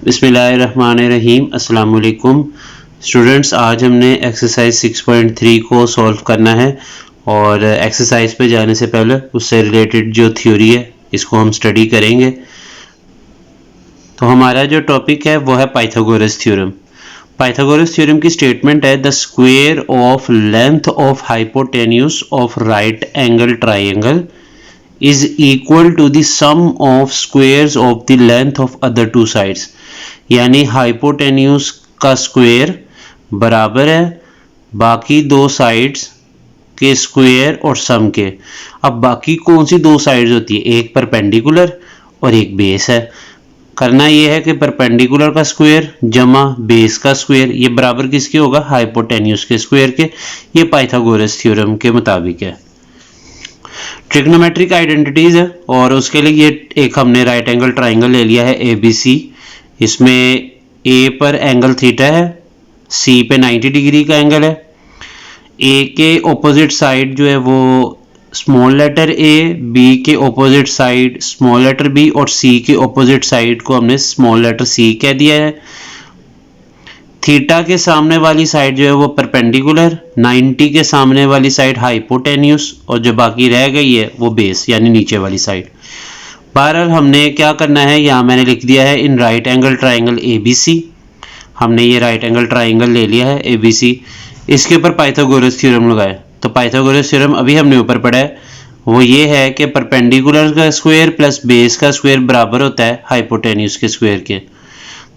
बिस्मिल्लाहिर्रहमानिर्रहीम। अस्सलाम वालेकुम स्टूडेंट्स, आज हमने एक्सरसाइज 6.3 को सॉल्व करना है और एक्सरसाइज पे जाने से पहले उससे रिलेटेड जो थ्योरी है इसको हम स्टडी करेंगे। तो हमारा जो टॉपिक है वो है पाइथागोरस थ्योरम। पाइथागोरस थ्योरम की स्टेटमेंट है the square of length of hypotenuse of right angle triangle is equal to the sum of squares of the length of other two sides। यानी हाइपोटेन्यूज का square बराबर है बाकी दो sides के square और सम के। अब बाकी कौन सी दो साइड्स होती है, एक परपेंडिकुलर और एक बेस है। करना यह है कि परपेंडिकुलर का स्क्वायर जमा बेस का स्क्वायर ये बराबर किसके होगा, हाइपोटेन्यूज के स्क्वायर के। ये पाइथागोरस थ्योरम के मुताबिक है। ट्रिग्नोमेट्रिक आइडेंटिटीज है और उसके लिए ये एक हमने राइट एंगल ट्राइंगल ले लिया है ABC। इसमें A पर एंगल थीटा है, C पे 90 डिग्री का एंगल है। A के ऑपोजिट साइड जो है वो स्मॉल लेटर A, B के opposite side small letter B और C के ऑपोजिट साइड को हमने स्मॉल लेटर C कह दिया है। थीटा के सामने वाली साइड जो है वो परपेंडिकुलर, 90 के सामने वाली साइड हाइपोटेन्यूज और जो बाकी रह गई है वो बेस यानी नीचे वाली साइड। बहरहाल हमने क्या करना है, यहाँ मैंने लिख दिया है in right angle triangle ABC। हमने ये राइट एंगल ट्राइंगल ले लिया है ABC, इसके ऊपर पाइथागोरस थ्योरम लगाए। तो पाइथागोरस थ्योरम अभी हमने ऊपर पढ़ा है, वो ये है कि परपेंडिकुलर का स्क्वायर प्लस बेस का स्क्वायर बराबर होता है हाइपोटेन्यूज के स्क्वायर के।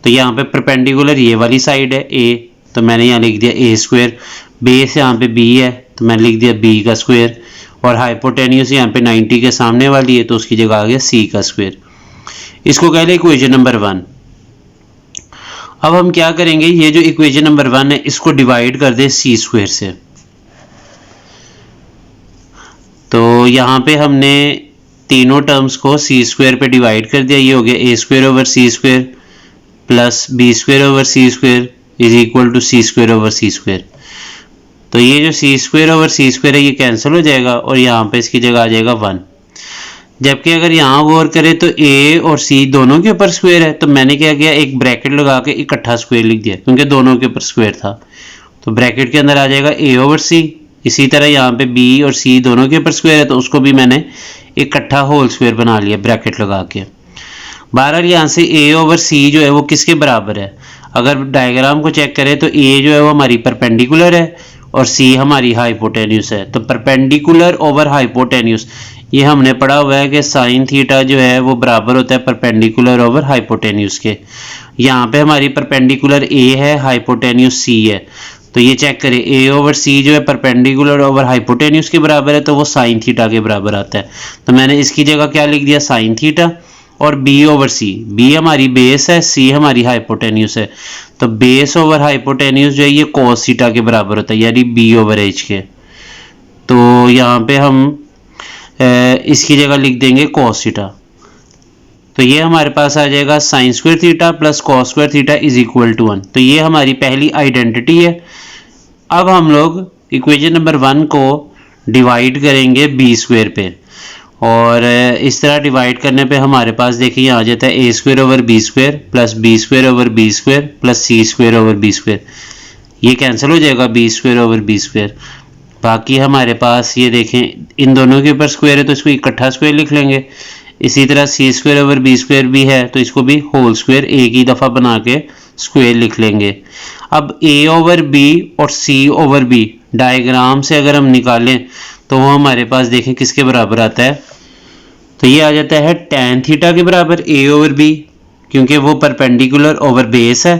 तो यहाँ पे परपेंडिकुलर ये वाली साइड है A, तो मैंने यहाँ लिख दिया A स्क्वायर। बेस यहाँ पे B है तो मैंने लिख दिया B का स्क्वायर और हाइपोटेन्यूज यहाँ पे 90 के सामने वाली है तो उसकी जगह आ गया C का स्क्वायर। इसको कह लें इक्वेशन नंबर 1। अब हम क्या करेंगे, ये जो इक्वेशन नंबर 1 है इसको डिवाइड कर दे C स्क्वायर से। तो यहाँ पे हमने तीनों टर्म्स को C स्क्वायर पे डिवाइड कर दिया। ये हो गया A square over C square plus B square over C square is equal to C square over C square. तो ये जो C square over C square है ये कैंसिल हो जाएगा और यहाँ पे इसकी जगह आ जाएगा 1। जबकि अगर यहाँ गौर करें तो A और C दोनों के ऊपर स्क्वायर है, तो मैंने क्या किया, एक ब्रैकेट लगा के इकट्ठा स्क्वायर लिख दिया क्योंकि दोनों के ऊपर स्क्वायर था। तो ब्रैकेट के अंदर आ जाएगा A ओवर C। इसी तरह यहाँ पे B और C दोनों के ऊपर स्क्वायर है तो उसको भी मैंने इकट्ठा होल स्क्वायर बना लिया ब्रैकेट लगा के। बहरहाल यहाँ से A ओवर C जो है वो किसके बराबर है, अगर डायग्राम को चेक करें तो A जो है वो हमारी परपेंडिकुलर है और C हमारी हाइपोटेन्यूज है। तो परपेंडिकुलर ओवर हाइपोटेन्यूज ये हमने पढ़ा हुआ है कि साइन थीटा जो है वो बराबर होता है परपेंडिकुलर ओवर हाइपोटेन्यूज के। यहाँ पे हमारी परपेंडिकुलर A है, हाइपोटेन्यूज C है। तो ये चेक करें A ओवर C जो है परपेंडिकुलर ओवर हाइपोटेन्यूज के बराबर है तो वो साइन थीटा के बराबर आता है। तो मैंने इसकी जगह क्या लिख दिया, साइन थीटा। और B ओवर C, B हमारी बेस है, C हमारी हाइपोटेन्यूज है। तो बेस ओवर हाइपोटेन्यूज जो है ये cos थीटा के बराबर होता है यानी B ओवर H के। तो यहाँ पे हम इसकी जगह लिख देंगे cos थीटा। तो ये हमारे पास आ जाएगा sine square theta plus cos square theta is equal to 1। तो ये हमारी पहली आइडेंटिटी है। अब हम लोग इक्वेशन नंबर 1 को डिवाइड करेंगे B स्क्वायर पे और इस तरह डिवाइड करने पे हमारे पास देखिए यहाँ आ जाता है A square over B square plus B square over B square plus C square over B square. ये कैंसिल हो जाएगा B square over B square. बाकी हमारे पास ये देखें इन दोनों के ऊपर स्क्वायर है तो इसको इकट्ठा स्क्वायर लिख लेंगे। इसी तरह C square over B square भी है तो इसको भी होल स्क्वायर एक ही दफ़ा बना के स्क्वायर लिख लेंगे। अब A ओवर B और C ओवर B डायग्राम से अगर हम निकालें तो वो हमारे पास देखें किसके बराबर आता है, तो ये आ जाता है tan थीटा के बराबर A ओवर B क्योंकि वो परपेंडिकुलर ओवर बेस है।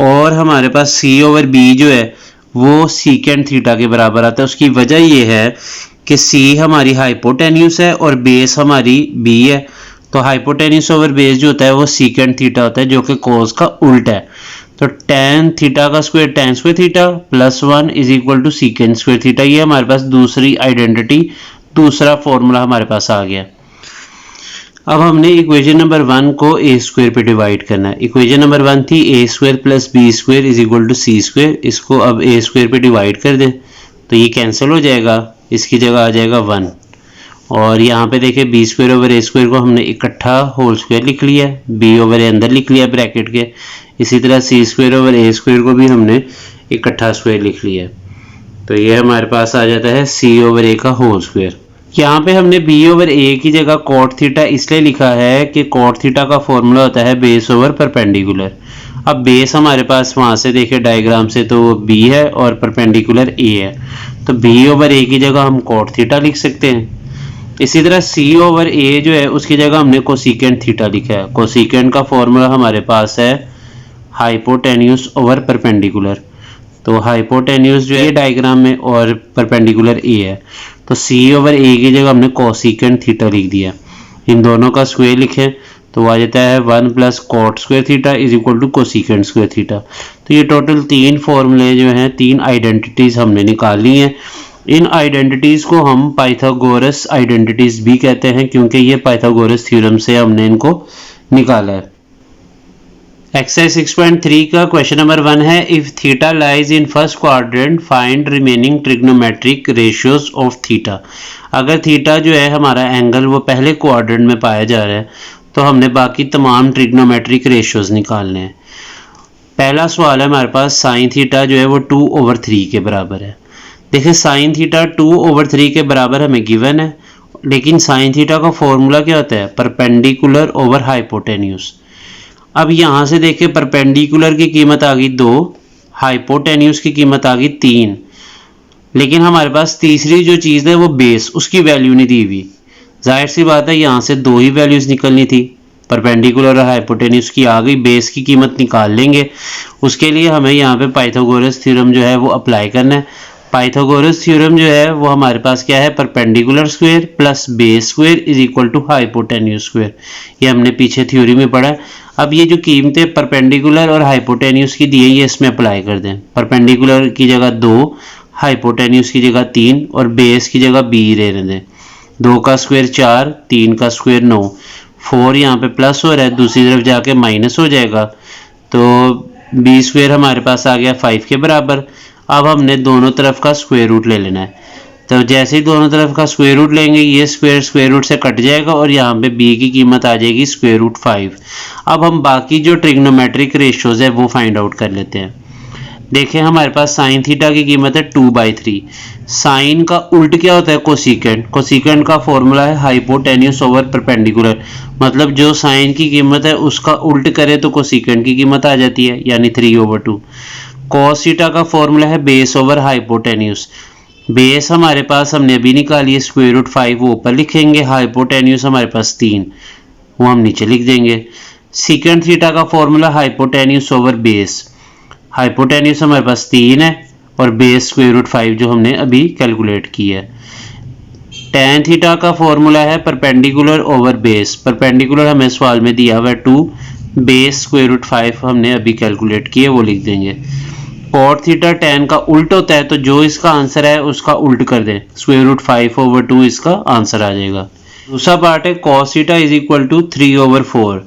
और हमारे पास C ओवर B जो है वो सीकेंड थीटा के बराबर आता है। उसकी वजह ये है कि C हमारी हाइपोटेन्यूज है और बेस हमारी B है। तो हाइपोटेन्यूज ओवर बेस जो होता है वो सीकेंड थीटा होता है जो कि cos का उल्टा है। तो tan थीटा का square tan square theta plus 1 is equal to secant square theta. ये हमारे पास दूसरी आइडेंटिटी, दूसरा फॉर्मूला हमारे पास आ गया। अब हमने इक्वेशन नंबर 1 को A स्क्वायर पे डिवाइड करना है। इक्वेशन नंबर 1 थी A square plus B square is equal to C square. इसको अब A स्क्वायर पे डिवाइड कर दें तो ये कैंसिल हो जाएगा, इसकी जगह आ जाएगा 1 और यहाँ पे देखिए बी स्क्वायर ओवर ए स्क्वायर को हमने इकट्ठा होल स्क्वायर लिख लिया, बी ओवर ए अंदर लिख लिया ब्रैकेट के। इसी तरह सी स्क्वायर ओवर ए स्क्वायर को भी हमने इकट्ठा स्क्वायर लिख लिया। तो ये हमारे पास आ जाता है सी ओवर ए का होल स्क्वायर। यहाँ पे हमने बी ओवर ए की जगह कॉट थीटा इसलिए लिखा है कि कॉट थीटा का फॉर्मूला होता है बेस ओवर परपेंडिकुलर। अब बेस हमारे पास वहाँ से देखे डायग्राम से तो बी है और परपेंडिकुलर ए है, तो बी ओवर ए की जगह हम कॉट थीटा लिख सकते हैं। इसी तरह सी ओवर ए जो है उसकी जगह हमने कोसिकेंट थीटा लिखा है। कोसिकेंट का फॉर्मूला हमारे पास है हाइपोटेन्यूज ओवर परपेंडिकुलर। तो हाइपोटेन्यूज जो है डायग्राम में और परपेंडिकुलर ए है, तो सी ओवर ए की जगह हमने कोसिकेंट थीटा लिख दिया। इन दोनों का स्क्वायर लिखें तो आ जाता है 1 plus cot square theta is equal to cosecant square theta. तो ये टोटल 3 फॉर्मूले जो हैं, 3 आइडेंटिटीज हमने निकाली हैं। इन आइडेंटिटीज को हम पाइथागोरस आइडेंटिटीज भी कहते हैं क्योंकि ये पाइथागोरस थ्योरम से हमने इनको निकाला है। एक्सरसाइज 6.3 का क्वेश्चन नंबर 1 है, if theta lies in first quadrant find remaining trigonometric ratios of theta. अगर थीटा जो है हमारा एंगल वो पहले क्वाड्रेंट में पाया जा रहा है तो हमने बाकी तमाम ट्रिग्नोमेट्रिक रेशियोज निकालने हैं। पहला सवाल है हमारे पास साइन थीटा जो है वो 2/3 के बराबर है। देखिए साइन थीटा 2/3 के बराबर हमें गिवन है, लेकिन साइन थीटा का फॉर्मूला क्या होता है, परपेंडिकुलर ओवर हाइपोटेन्यूज। अब यहाँ से देखिए परपेंडिकुलर की कीमत आ गई 2, हाइपोटेन्यूज की कीमत आ गई 3, लेकिन हमारे पास तीसरी जो चीज़ है वो बेस, उसकी वैल्यू नहीं दी हुई। जाहिर सी बात है यहाँ से 2 ही वैल्यूज निकलनी थी, परपेंडिकुलर और हाइपोटेन्यूज की आ गई, बेस की कीमत निकाल लेंगे। उसके लिए हमें यहाँ पे पाइथागोरस थ्योरम जो है वो अप्लाई करना है। पाइथागोरस थ्योरम जो है वो हमारे पास क्या है, perpendicular square plus base square is equal to hypotenuse square. ये हमने पीछे थ्योरी में पढ़ा है। अब ये जो कीमतें परपेंडिकुलर और हाइपोटेन्यूज की दी है ये इसमें अप्लाई कर दें। परपेंडिकुलर की जगह 2, हाइपोटेन्यूज की जगह 3 और बेस की जगह बी रहने दें। 2 का स्क्वायर 4, 3 का स्क्वायर 9, 4 यहाँ पे प्लस हो रहा है, दूसरी तरफ जाके माइनस हो जाएगा, तो बी स्क्वायर हमारे पास आ गया 5 के बराबर। अब हमने दोनों तरफ का स्क्वायर रूट ले लेना है। तो जैसे ही दोनों तरफ का स्क्वायर रूट लेंगे ये स्क्वायर रूट से कट जाएगा और यहाँ पे b की कीमत आ जाएगी स्क्वायर रूट 5। अब हम बाकी जो ट्रिग्नोमेट्रिक रेशियोज है वो फाइंड आउट कर लेते हैं। देखें हमारे पास साइन थीटा की कीमत है 2/3। साइन का उल्ट क्या होता है, कोसिकेंट। कोसिकेंट का फॉर्मूला है हाइपोटेन्यूज ओवर परपेंडिकुलर, मतलब जो साइन की कीमत है उसका उल्ट करे तो कोसिकेंट की कीमत आ जाती है, यानी 3/2। कॉस थीटा का फॉर्मूला है बेस ओवर हाइपोटेन्यूज। बेस हमारे पास हमने अभी निकाली है स्क्वायर रूट 5, वो ऊपर लिखेंगे। हाइपोटेन्यूज हमारे पास 3, वो हम नीचे लिख देंगे। सीकेंट थीटा का formula hypotenuse over base. Hypotenuse हमारे पास 3 है और बेस स्क्वायर रूट 5 जो हमने अभी कैलकुलेट की है। टेन थीटा का फॉर्मूला है परपेंडिकुलर ओवर बेस। परपेंडिकुलर हमें सवाल में दिया हुआ है 2, बेस स्क्वायर रूट 5 हमने अभी कैलकुलेट किए, वो लिख देंगे। कॉट थीटा टेन का उल्ट होता है, तो जो इसका आंसर है उसका उल्ट कर दें, स्क्वायर रूट 5/2 इसका आंसर आ जाएगा। दूसरा पार्ट है cos theta is equal to 3/4।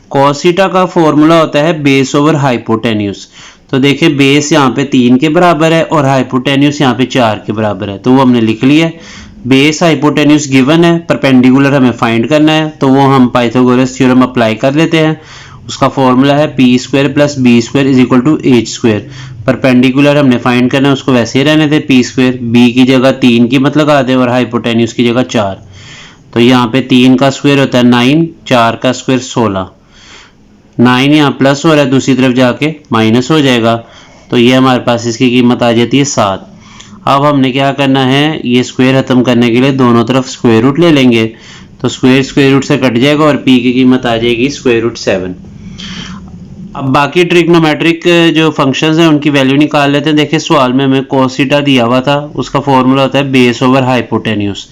Cos theta का फॉर्मूला होता है बेस ओवर हाइपोटेन्यूज। तो देखिए बेस यहाँ पे 3 के बराबर है और हाइपोटेन्यूज यहाँ पे 4 के बराबर है, तो वो हमने लिख लिया है। बेस हाइपोटेन्यूज गिवन है, परपेंडिकुलर हमें फाइंड करना है, तो वो हम पाइथागोरस थ्योरम अप्लाई कर लेते हैं। उसका फॉर्मूला है P square plus B square is equal to H square. Perpendicular हमने फाइंड करना है, उसको वैसे ही रहने दें, पी स्क्वायर, बी की जगह 3 की मत लगा दें और हाइपोटेन्यूज की जगह 4। तो यहाँ पे 3 का स्क्वायर होता है 9, 4 का स्क्वायर 16, 9 यहाँ प्लस हो रहा है, दूसरी तरफ जाके माइनस हो जाएगा, तो ये हमारे पास इसकी कीमत आ जाती है 7। अब हमने क्या करना है, ये स्क्वायर खत्म करने के लिए दोनों तरफ स्क्वायर रूट ले लेंगे, तो स्क्वायर रूट से कट जाएगा और p की कीमत आ जाएगी स्क्वायर रूट 7। अब बाकी ट्रिग्नोमेट्रिक जो फंक्शंस हैं उनकी वैल्यू निकाल लेते हैं। देखिए सवाल में हमें cos थीटा दिया हुआ था, उसका फॉर्मूला होता है बेस ओवर हाइपोटेन्यूज।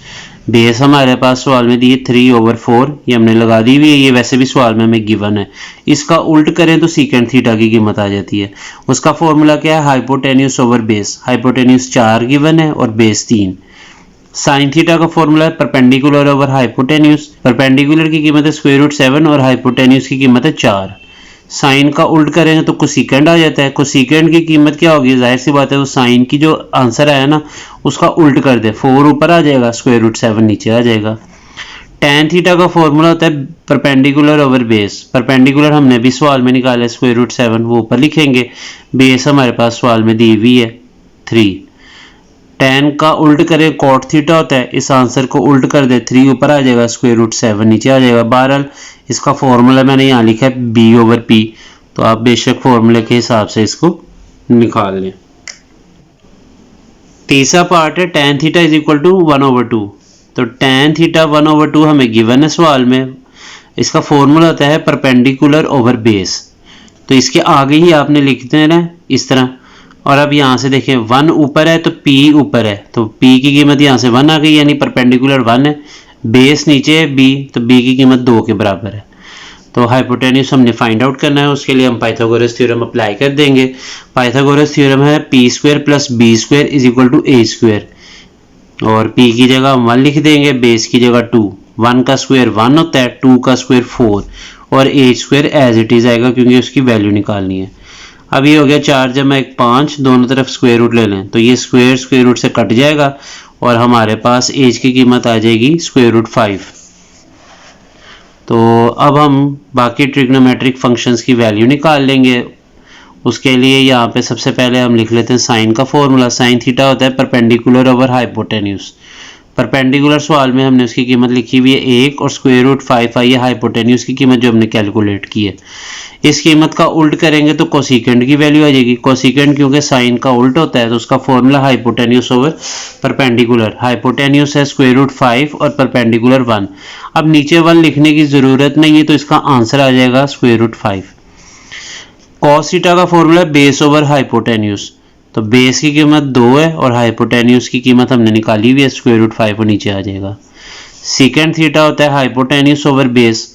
बेस हमारे पास सवाल में दी है 3/4, ये हमने लगा दी हुई है, ये वैसे भी सवाल में हमें गिवन है। इसका उल्ट करें तो सीकेंट थीटा की कीमत आ जाती है। उसका फॉर्मूला क्या है, hypotenuse over base. Hypotenuse 4 given है और बेस 3। साइन थीटा का फॉर्मूला है परपेंडिकुलर ओवर हाइपोटेन्यूज। परपेंडिकुलर की कीमत है स्क्वायर रूट 7 और हाइपोटेन्यूज की कीमत है 4। साइन का उल्ट करेंगे तो कोसेकेंड आ जाता है। कोसेकेंड की कीमत क्या होगी, जाहिर सी बात है वो साइन की जो आंसर आया ना उसका उल्ट कर दे, 4 ऊपर आ जाएगा, स्क्वायर रूट 7 नीचे आ जाएगा। tan थीटा का फॉर्मूला होता है परपेंडिकुलर ओवर बेस। परपेंडिकुलर हमने भी सवाल में निकाला है स्क्वायर रूट 7, वो ऊपर लिखेंगे। बेस हमारे पास सवाल में दी हुई है 3। tan का उल्ट करें cot थीटा होता है, इस आंसर को उल्ट कर दे, 3 ऊपर आ जाएगा, स्क्वायर रूट 7 नीचे आ जाएगा। बहरहाल इसका फॉर्मूला मैंने यहाँ लिखा है b ओवर p, तो आप बेशक फॉर्मूले के हिसाब से इसको निकाल लें। तीसरा पार्ट है tan theta is equal to 1/2। तो tan थीटा 1/2 हमें गिवन है सवाल में। इसका फॉर्मूला होता है परपेंडिकुलर ओवर बेस। तो इसके आगे ही आपने लिख देना इस तरह। और अब यहाँ से देखें 1 ऊपर है तो p ऊपर है, तो p की कीमत यहाँ से 1 आ गई, यानी परपेंडिकुलर 1 है। बेस नीचे है b, तो b की कीमत 2 के बराबर है। तो हाइपोटेन्यूज हमने फाइंड आउट करना है, उसके लिए हम पाइथागोरस थ्योरम अप्लाई कर देंगे। पाइथागोरस थ्योरम है p square plus b square is equal to a square, और p की जगह हम 1 लिख देंगे, बेस की जगह 2। 1 का स्क्वायर 1 होता है, 2 का स्क्वायर 4, और a square as it is आएगा क्योंकि उसकी वैल्यू निकालनी है। अब ये हो गया 4 जमा 1 5, दोनों तरफ स्क्वायर रूट ले लें तो ये स्क्वायर रूट से कट जाएगा और हमारे पास एज की कीमत आ जाएगी स्क्वायर रूट 5। तो अब हम बाकी ट्रिग्नोमेट्रिक फंक्शंस की वैल्यू निकाल लेंगे। उसके लिए यहाँ पे सबसे पहले हम लिख लेते हैं साइन का फॉर्मूला। साइन थीटा होता है परपेंडिकुलर ओवर हाइपोटेन्यूज। परपेंडिकुलर सवाल में हमने उसकी कीमत लिखी हुई है 1 और स्क्वायर रूट 5 आई है हाइपोटेन्यूज की कीमत जो हमने कैलकुलेट की है। इस कीमत का उल्ट करेंगे तो कोसेकेंड की वैल्यू आ जाएगी। कोसेकेंड क्योंकि साइन का उल्ट होता है तो उसका formula hypotenuse over perpendicular. Hypotenuse है स्क्वायर रूट 5 और परपेंडिकुलर 1। अब नीचे 1 लिखने की जरूरत नहीं है तो इसका आंसर आ जाएगा स्क्वायर रूट 5। कॉस थीटा का फॉर्मूला बेस ओवर हाइपोटेन्यूज। तो बेस की कीमत 2 है और हाइपोटेन्यूज की कीमत हमने निकाली हुई है, स्क्वायर रूट 5 और नीचे आ जाएगा। सेकेंड थीटा होता है hypotenuse over base.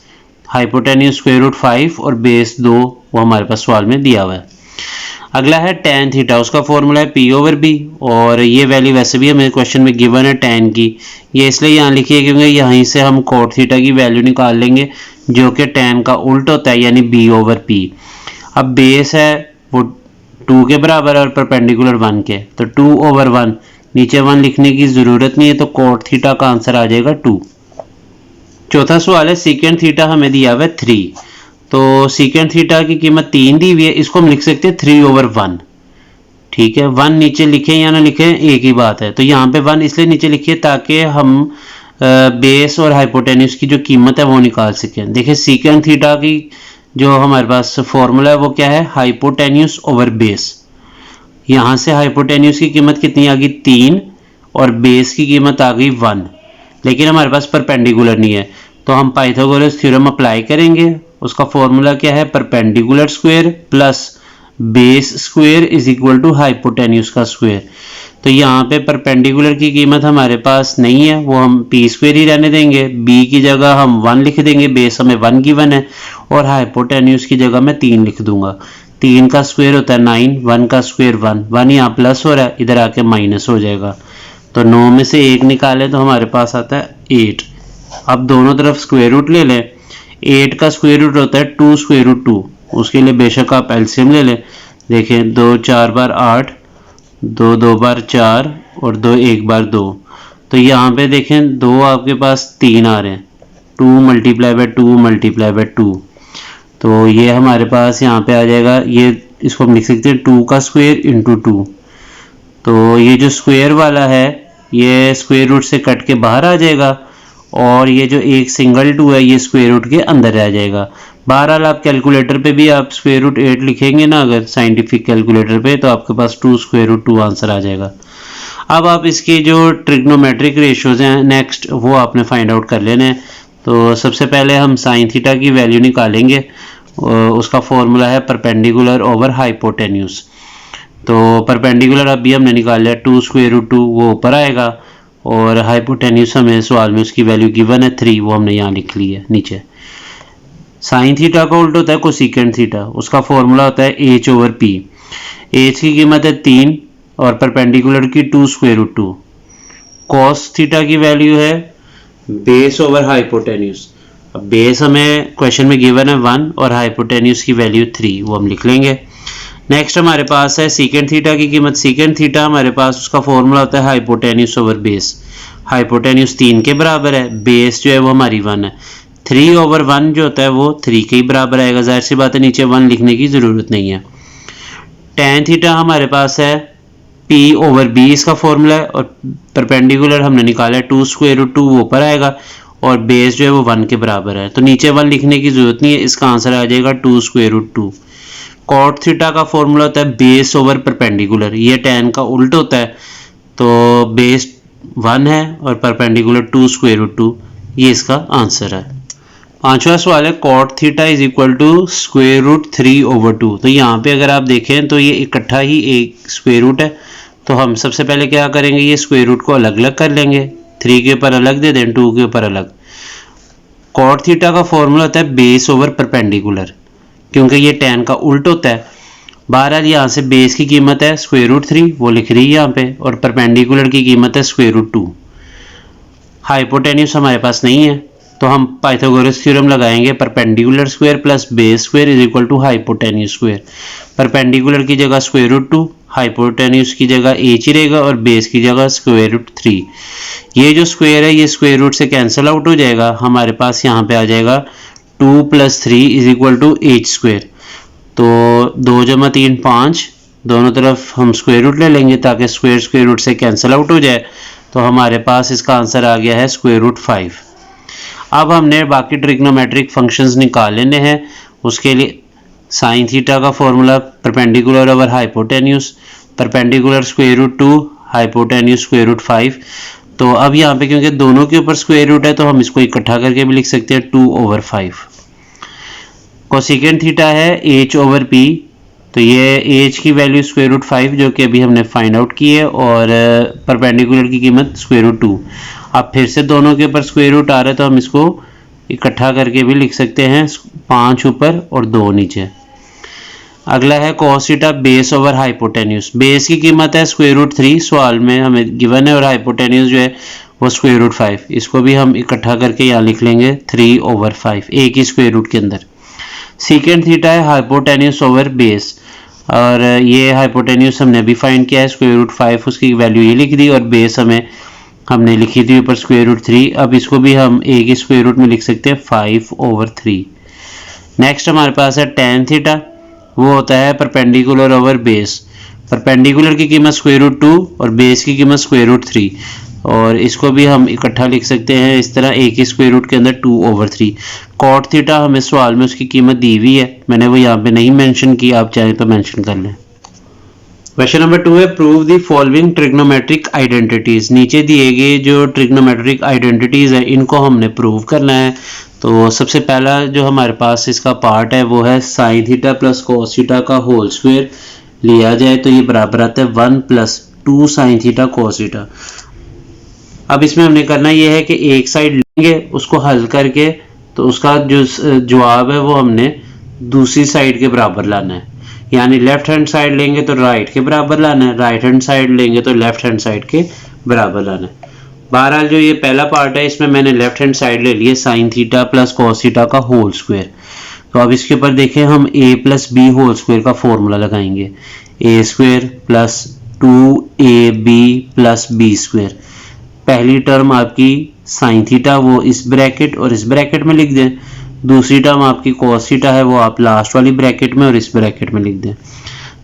Hypotenuse square root 5 और बेस 2 वो हमारे पास सवाल में दिया हुआ है। अगला है tan थीटा, उसका फॉर्मूला है p ओवर b, और ये वैल्यू वैसे भी हमें क्वेश्चन में गिवन है tan की। ये इसलिए यहाँ लिखी है क्योंकि यहीं से हम cot थीटा की वैल्यू निकाल लेंगे जो कि tan का उल्ट होता है, यानी b ओवर p। अब बेस है वो 2 के बराबर और परपेंडिकुलर 1 के, तो 2 ओवर 1, नीचे 1 लिखने की जरूरत नहीं है तो cot थीटा का आंसर आ जाएगा 2। चौथा सवाल है सेकेंड थीटा हमें दिया हुआ है 3। तो सेकेंड थीटा की कीमत 3 दी हुई है, इसको हम लिख सकते हैं 3 ओवर 1। ठीक है, 1 नीचे लिखें या ना लिखें एक ही बात है। तो यहाँ पे 1 इसलिए नीचे लिखिए ताकि हम बेस और हाइपोटेन्यूज की जो कीमत है वो निकाल सकें। देखिए सेकेंड थीटा की जो हमारे पास फॉर्मूला है वो क्या है, हाइपोटेन्यूज ओवर बेस। यहाँ से हाइपोटेन्यूज की कीमत कितनी आ गई 3 और बेस की कीमत आ गई 1, लेकिन हमारे पास परपेंडिकुलर नहीं है तो हम पाइथागोरस थ्योरम अप्लाई करेंगे। उसका फॉर्मूला क्या है, perpendicular square plus base square is equal to hypotenuse का स्क्वायर। तो यहाँ पे परपेंडिकुलर की कीमत हमारे पास नहीं है, वो हम p स्क्वायर ही रहने देंगे। b की जगह हम 1 लिख देंगे, बेस हमें 1 गिवन है, और हाइपोटेन्यूज की जगह मैं 3 लिख दूंगा। 3 का स्क्वायर होता है 9, 1 का स्क्वायर 1, 1 यहाँ प्लस हो रहा है, इधर आके माइनस हो जाएगा। तो 9 में से 1 निकाले तो हमारे पास आता है 8। अब दोनों तरफ स्क्वायर रूट ले लें। 8 का स्क्वायर रूट होता है 2 स्क्वायर रूट 2, उसके लिए बेशक आप एलसीएम ले लें। देखें 2 4 बार 8, 2 2 बार 4 और 2 1 बार 2। तो यहाँ पे देखें 2 आपके पास 3 आ रहे हैं, 2 मल्टीप्लाई बाय 2 मल्टीप्लाई बाय 2, तो ये हमारे पास यहाँ पे आ जाएगा। ये इसको हम लिख सकते हैं 2 का स्क्वायर इंटू 2। तो ये जो स्क्वायर वाला है ये स्क्वायर रूट से कट के बाहर आ जाएगा, और ये जो एक सिंगल 2 है ये स्क्वायर रूट के अंदर रह जाएगा। बहरहाल आप कैलकुलेटर पे भी आप स्क्वायर रूट 8 लिखेंगे ना अगर साइंटिफिक कैलकुलेटर पे, तो आपके पास 2 स्क्वायर रूट 2 आंसर आ जाएगा। अब आप इसके जो ट्रिग्नोमेट्रिक रेशियोज हैं नेक्स्ट वो आपने फाइंड आउट कर लेने हैं। तो सबसे पहले हम साइन थीटा की वैल्यू निकालेंगे, उसका फॉर्मूला है परपेंडिकुलर ओवर हाइपोटेन्यूज। तो परपेंडिकुलर अभी हमने निकाल लिया 2 स्क्वायर रूट 2, वो ऊपर आएगा, और हाइपोटेन्यूज हमें सवाल में उसकी वैल्यू गिवन है 3, वो हमने यहाँ लिख ली है नीचे। साइन थीटा का उल्टा होता है कोसेकेंड थीटा, उसका फॉर्मूला होता है h ओवर p। h की कीमत है 3 और परपेंडिकुलर की 2 स्क्वायर रूट 2। कॉस थीटा की वैल्यू है बेस ओवर हाइपोटेन्यूज। अब बेस हमें क्वेश्चन में गिवन है 1 और हाइपोटेन्यूज की वैल्यू 3, वो हम लिख लेंगे। नेक्स्ट हमारे पास है सीकेंड थीटा की कीमत। सीकेंड थीटा हमारे पास उसका फॉर्मूला होता है हाइपोटेन्यूज ओवर बेस। हाइपोटेन्यूज 3 के बराबर है, बेस जो है वो हमारी 1 है। 3 ओवर 1 जो होता है वो 3 के ही बराबर आएगा, जाहिर सी बात है नीचे 1 लिखने की ज़रूरत नहीं है। टेन थीटा हमारे पास है P ओवर B इसका फॉर्मूला है, और परपेंडिकुलर हमने निकाला है 2 स्क्वायर रूट 2, वो ऊपर आएगा, और बेस जो है वो 1 के बराबर है, तो नीचे 1 लिखने की जरूरत नहीं है, इसका आंसर आ जाएगा 2 स्क्वायर रूट 2। कॉट थीटा का फॉर्मूला होता है बेस ओवर परपेंडिकुलर, ये टेन का उल्ट होता है, तो बेस 1 है और परपेंडिकुलर 2 स्क्वायर रूट 2, ये इसका आंसर है। पांचवा सवाल है cot theta is equal to square root 3 over 2। तो यहाँ पे अगर आप देखें तो ये इकट्ठा ही एक स्क्वायर रूट है, तो हम सबसे पहले क्या करेंगे, ये स्क्वायर रूट को अलग अलग कर लेंगे, 3 के ऊपर अलग दे दें, 2 के ऊपर अलग। कॉट थीटा का फॉर्मूला होता है बेस ओवर परपेंडिकुलर, क्योंकि ये टेन का उल्ट होता है। बहरहाल यहाँ से बेस की कीमत है स्क्वायर रूट 3, वो लिख रही है यहाँ पे, और परपेंडिकुलर की कीमत है स्क्वायर रूट 2। हाइपोटेन्यूज हमारे पास नहीं है, तो हम पाइथागोरस थ्योरम लगाएंगे, perpendicular square plus base square is equal to hypotenuse square. Perpendicular की जगह स्क्वायर रूट 2, हाइपोटेन्यूज की जगह h ही रहेगा, और बेस की जगह स्क्वायर रूट 3। ये जो स्क्वायर है ये स्क्वायर रूट से कैंसिल आउट हो जाएगा, हमारे पास यहाँ पे आ जाएगा 2 + 3 is equal to h square. तो 2 + 3 5, दोनों तरफ हम स्क्वायर रूट ले लेंगे ताकि स्क्वायर रूट से कैंसिल आउट हो जाए, तो हमारे पास इसका आंसर आ गया है स्क्वायर रूट 5। अब हमने बाकी ट्रिग्नोमेट्रिक फंक्शंस निकाल लेने हैं। उसके लिए साइन थीटा का formula perpendicular over hypotenuse, perpendicular square root 2, hypotenuse square root 5। तो अब यहाँ पे क्योंकि दोनों के ऊपर स्क्वायर रूट है तो हम इसको इकट्ठा करके भी लिख सकते हैं 2 ओवर 5। कोसेकेंड थीटा है h ओवर p, तो ये h की वैल्यू स्क्वायर रूट 5 जो कि अभी हमने फाइंड आउट की है, और परपेंडिकुलर की कीमत स्क्वायर रूट 2। अब फिर से दोनों के ऊपर स्क्वायर रूट आ रहा है तो हम इसको इकट्ठा करके भी लिख सकते हैं, 5 ऊपर और 2 नीचे। अगला है cos theta base over hypotenuse. Base की कीमत है स्क्वायर रूट 3, सवाल में हमें गिवन है, और हाइपोटेन्यूज जो है वो स्क्वायर रूट 5। इसको भी हम इकट्ठा करके यहाँ लिख लेंगे 3 ओवर 5, एक ही स्क्वायर रूट के अंदर। सीकेंड थीटा है हाइपोटेन्यूज ओवर बेस, और ये हाइपोटेन्यूज हमने अभी फाइंड किया है स्क्वायर रूट 5, उसकी वैल्यू ये लिख दी, और बेस हमने लिखी थी ऊपर स्क्वायर रूट 3। अब इसको भी हम एक ही स्क्वायर रूट में लिख सकते हैं 5 ओवर 3। नेक्स्ट हमारे पास है टेन थीटा, वो होता है परपेंडिकुलर ओवर बेस। परपेंडिकुलर की कीमत स्क्वायर रूट 2 और बेस की कीमत स्क्वायर रूट 3, और इसको भी हम इकट्ठा लिख सकते हैं इस तरह, एक ही स्क्वायर रूट के अंदर 2 ओवर 3। कॉट थीटा हमें सवाल में उसकी कीमत दी हुई है, मैंने वो यहाँ पे नहीं मेंशन की, आप चाहें तो मेंशन कर लें। क्वेश्चन नंबर 2 है prove the following trigonometric identities. नीचे दिए गए जो ट्रिग्नोमेट्रिक आइडेंटिटीज है इनको हमने प्रूव करना है। तो सबसे पहला जो हमारे पास इसका पार्ट है वो है sign theta plus cos theta का होल स्क्वायर लिया जाए तो ये बराबर आता है 1 + 2 साइन थीटा कोस थीटा। अब इसमें हमने करना ये है कि एक साइड लेंगे, उसको हल करके तो उसका जो जवाब है वो हमने दूसरी साइड के बराबर लाना है, यानी लेफ्ट हैंड साइड लेंगे तो राइट के बराबर लाना है, राइट हैंड साइड लेंगे तो लेफ्ट हैंड साइड के बराबर लाना है। बहरहाल जो ये पहला पार्ट है इसमें मैंने लेफ्ट हैंड साइड ले लिए sine theta plus cos theta का होल स्क्वायर। तो अब इसके ऊपर देखें हम a + b होल स्क्वायर का फॉर्मूला लगाएंगे, a² + 2ab + b स्क्वायर। पहली टर्म आपकी साइन थीटा वो इस ब्रैकेट और इस ब्रैकेट में लिख दें, दूसरी टर्म आपकी कॉस थीटा है वो आप लास्ट वाली ब्रैकेट में और इस ब्रैकेट में लिख दें।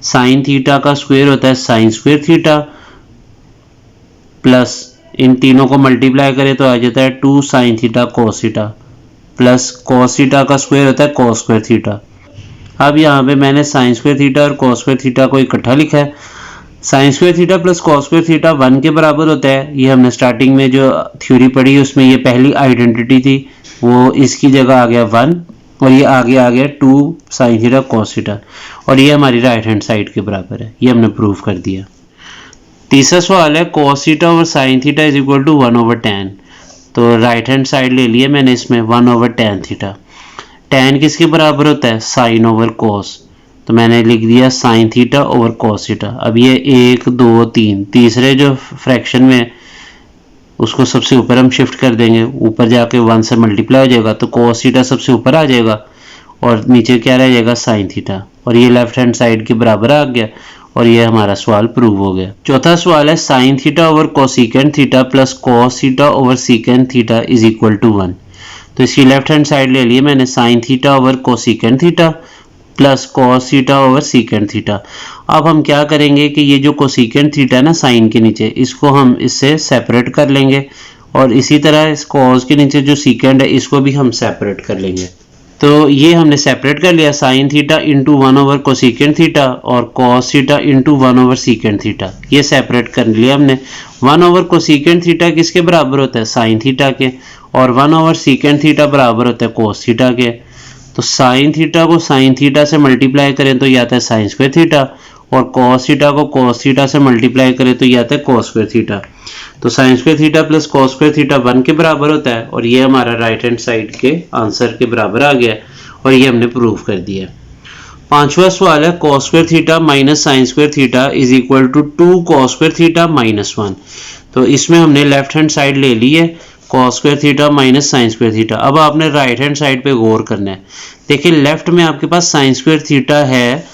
साइन थीटा का स्क्वायर होता है साइन स्क्वायर थीटा, प्लस इन तीनों को मल्टीप्लाई करें तो आ जाता है 2 sine theta cos theta, plus cos theta का स्क्वायर होता है कॉस स्क्वायर थीटा। अब यहाँ पे मैंने साइन स्क्वायर थीटा और कॉस स्क्वायर थीटा को इकट्ठा लिखा है। Sine square theta plus cos square theta 1 के बराबर होता है, ये हमने स्टार्टिंग में जो थ्योरी पढ़ी उसमें ये पहली आइडेंटिटी थी, वो इसकी जगह आ गया 1 और ये आगे आ गया 2 साइन थीटा कॉस थीटा, और ये हमारी राइट हैंड साइड के बराबर है, ये हमने प्रूव कर दिया। तीसरा सवाल है कॉस थीटा और sine theta is equal to 1/tan। तो राइट हैंड साइड ले लिया मैंने इसमें 1/tan थीटा। tan किसके बराबर होता है साइन ओवर कॉस, तो मैंने लिख दिया sine theta over cos theta. अब ये 1 2 3 तीसरे जो फ्रैक्शन में उसको सबसे ऊपर हम शिफ्ट कर देंगे, ऊपर जाके 1 से मल्टीप्लाई हो जाएगा तो cos थीटा सबसे ऊपर आ जाएगा और नीचे क्या रह जाएगा sin थीटा, और ये लेफ्ट हैंड साइड के बराबर आ गया और ये हमारा सवाल प्रूव हो गया। चौथा सवाल है sin theta over cosecant theta plus cos theta over secant theta is equal to 1। तो इसकी लेफ्ट हैंड साइड ले लिए मैंने, sin theta over cosecant theta plus cos theta over secant theta. अब हम क्या करेंगे कि ये जो कोसिकेंट थीटा है ना साइन के नीचे, इसको हम इससे सेपरेट कर लेंगे और इसी तरह इस cos के नीचे जो सीकेंट है इसको भी हम सेपरेट कर लेंगे। तो ये हमने सेपरेट कर लिया, sin theta into 1 over cosecant theta और cos theta into 1 over secant theta, ये सेपरेट कर लिया हमने। 1 ओवर कोसिकेंट थीटा किसके बराबर होता है, sin थीटा के, और 1 ओवर सीकेंट थीटा बराबर होता है cos थीटा के। तो sin थीटा को sin थीटा से मल्टीप्लाई करें तो ये आता है sin स्क्वायर थीटा, और cos थीटा को cos थीटा से मल्टीप्लाई करें तो ये आता है cos स्क्वायर थीटा। तो sin square theta plus cos square theta 1 के बराबर होता है और ये हमारा राइट हैंड साइड के आंसर के बराबर आ गया और ये हमने प्रूव कर दिया। पांचवा सवाल है cos square theta minus sin square theta is equal to 2 cos square theta minus 1। तो इसमें हमने लेफ्ट हैंड साइड ले ली है cos square theta minus sin square theta. अब आपने राइट हैंड साइड पे गौर करना है। देखिए लेफ्ट में आपके पास sin स्क्वायर थीटा है,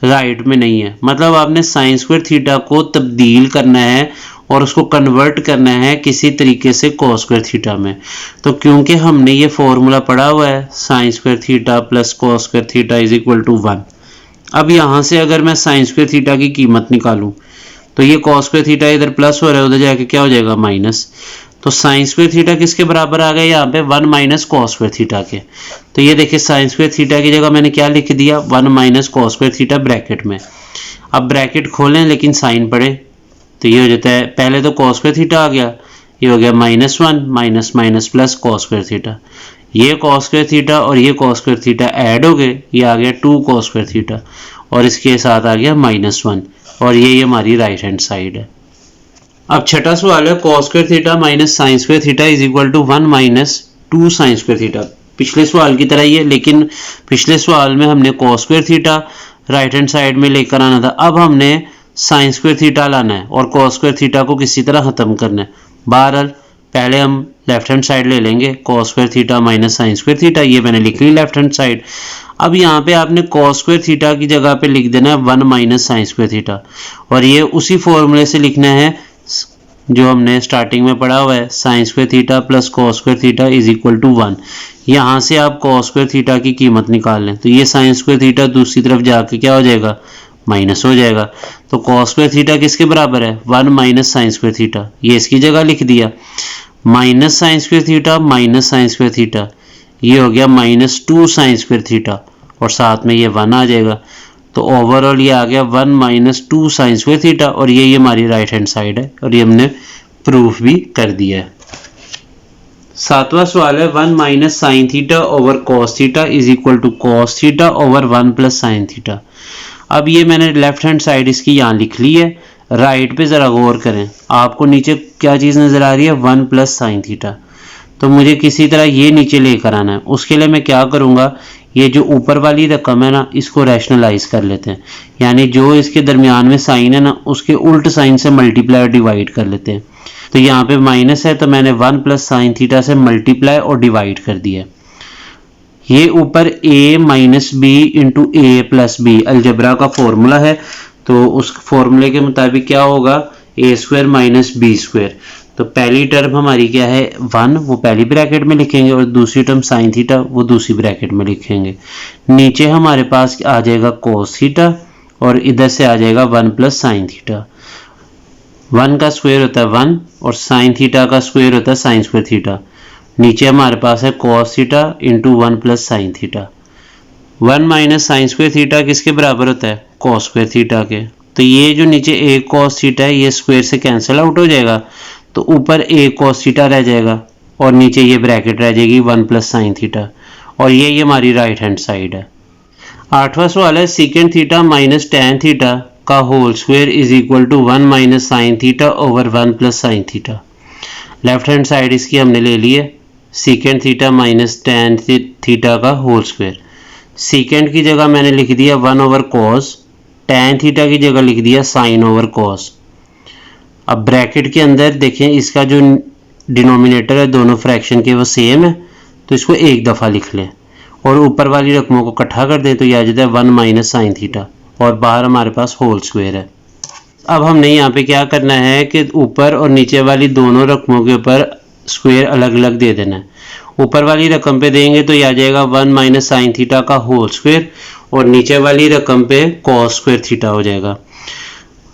राइट में नहीं है, मतलब आपने sin स्क्वायर थीटा को तब्दील करना है और उसको कन्वर्ट करना है किसी तरीके से cos स्क्वायर थीटा में। तो क्योंकि हमने ये फॉर्मूला पढ़ा हुआ है sin square theta plus cos square theta is equal to 1। अब यहाँ से अगर मैं sin स्क्वायर थीटा की कीमत निकालूं तो ये cos स्क्वायर थीटा इधर प्लस हो रहा है, उधर जाके क्या हो जाएगा माइनस। तो sin स्क्वायर थीटा किसके बराबर आ गया यहाँ पे, 1 माइनस cos स्क्वायर थीटा के। तो ये देखिए sin स्क्वायर थीटा की जगह मैंने क्या लिख दिया, 1 minus cos square theta bracket में। अब ब्रैकेट खोलें लेकिन साइन पढ़े तो ये हो जाता है, पहले तो cos स्क्वायर थीटा आ गया, ये हो गया -1 minus minus plus cos square theta. ये cos स्क्वायर थीटा और ये cos स्क्वायर थीटा ऐड हो गए, ये आ गया 2 cos स्क्वायर थीटा और इसके साथ आ गया -1 और ये हमारी राइट हैंड साइड है। अब छठा सवाल है cos square theta minus sin square theta is equal to 1 minus 2 sin square theta. पिछले सवाल की तरह ही है, लेकिन पिछले सवाल में हमने cos square theta right hand side में लेकर आना था, अब हमने sin स्क्वायर थीटा लाना है और cos स्क्वायर थीटा को किसी तरह खत्म करना है। बहरहाल पहले हम लेफ्ट हैंड साइड ले लेंगे, cos square theta minus sin square theta, ये मैंने लिख ली लेफ्ट हैंड साइड। अब यहाँ पे आपने cos स्क्वायर थीटा की जगह पे लिख देना है 1 माइनस sin स्क्वायर थीटा, और ये उसी फॉर्मूले से लिखना है जो हमने स्टार्टिंग में पढ़ा हुआ है, sin square theta plus cos square theta is equal to 1। यहाँ से आप cos स्क्वायर थीटा की कीमत निकाल लें तो ये sin स्क्वायर थीटा दूसरी तरफ जाके क्या हो जाएगा, माइनस हो जाएगा। तो cos स्क्वायर थीटा किसके बराबर है, 1 माइनस sin स्क्वायर थीटा, ये इसकी जगह लिख दिया, minus sin square theta minus sin square theta, ये हो गया -2 sin स्क्वायर थीटा और साथ में ये 1 आ जाएगा। तो ओवरऑल ये आ गया 1 माइनस 2 sin स्क्वायर थीटा और ये हमारी राइट हैंड साइड है और ये हमने प्रूफ भी कर दिया है। सातवां सवाल है 1 minus sin theta over cos theta is equal to cos theta over 1 plus sin theta. अब ये मैंने लेफ्ट हैंड साइड इसकी यहाँ लिख ली है, राइट पे ज़रा गौर करें, आपको नीचे क्या चीज़ नज़र आ रही है, 1 प्लस sin थीटा। तो मुझे किसी तरह ये नीचे लेकर आना है, उसके लिए मैं क्या करूँगा, ये जो ऊपर वाली रकम है ना इसको रैशनलाइज कर लेते हैं, यानी जो इसके दरमियान में साइन है ना उसके उल्ट साइन से मल्टीप्लाई और डिवाइड कर लेते हैं। तो यहाँ पे माइनस है तो मैंने 1 प्लस sin थीटा से मल्टीप्लाई और डिवाइड कर दिया। ये ऊपर a minus B into A plus B algebra का फॉर्मूला है, तो उस फॉर्मूले के मुताबिक क्या होगा, a square minus B square. तो पहली टर्म हमारी क्या है 1, वो पहली ब्रैकेट में लिखेंगे और दूसरी टर्म sin थीटा वो दूसरी ब्रैकेट में लिखेंगे। नीचे हमारे पास आ जाएगा cos थीटा और इधर से आ जाएगा 1 प्लस sin थीटा। 1 का स्क्वायर होता है 1 और sin थीटा का स्क्वायर होता है sin स्क्वायर थीटा। नीचे हमारे पास है cos theta into 1 plus sin theta. 1 minus sin square theta किसके बराबर होता है, cos स्क्वायर थीटा के। तो ये जो नीचे a cos थीटा है ये स्क्वायर से कैंसिल आउट हो जाएगा, तो ऊपर a cos थीटा रह जाएगा और नीचे ये ब्रैकेट रह जाएगी 1 प्लस sin थीटा और ये हमारी राइट हैंड साइड है। आठवां सवाल है secant theta minus tan theta का whole square is equal to 1 minus sin theta over 1 plus sin theta. Left hand side इसकी हमने ले ली है, secant theta minus tan theta का होल स्क्वायर। सीकेंट की जगह मैंने लिख दिया 1 ओवर cos, tan थीटा की जगह लिख दिया sin ओवर cos। अब ब्रैकेट के अंदर देखें इसका जो डिनोमिनेटर है दोनों फ्रैक्शन के वो सेम है, तो इसको एक दफ़ा लिख लें और ऊपर वाली रकमों को इकट्ठा कर दें तो यह आ जाता है 1 माइनस साइन थीटा और बाहर हमारे पास होल स्क्वायर है। अब हमने यहाँ पे क्या करना है कि ऊपर और नीचे वाली दोनों रकमों के ऊपर स्क्वायर अलग अलग दे देना है। ऊपर वाली रकम पे देंगे तो यह आ जाएगा 1 माइनस साइन थीटा का होल स्क्वायर और नीचे वाली रकम पे कॉस स्क्वायर थीटा हो जाएगा।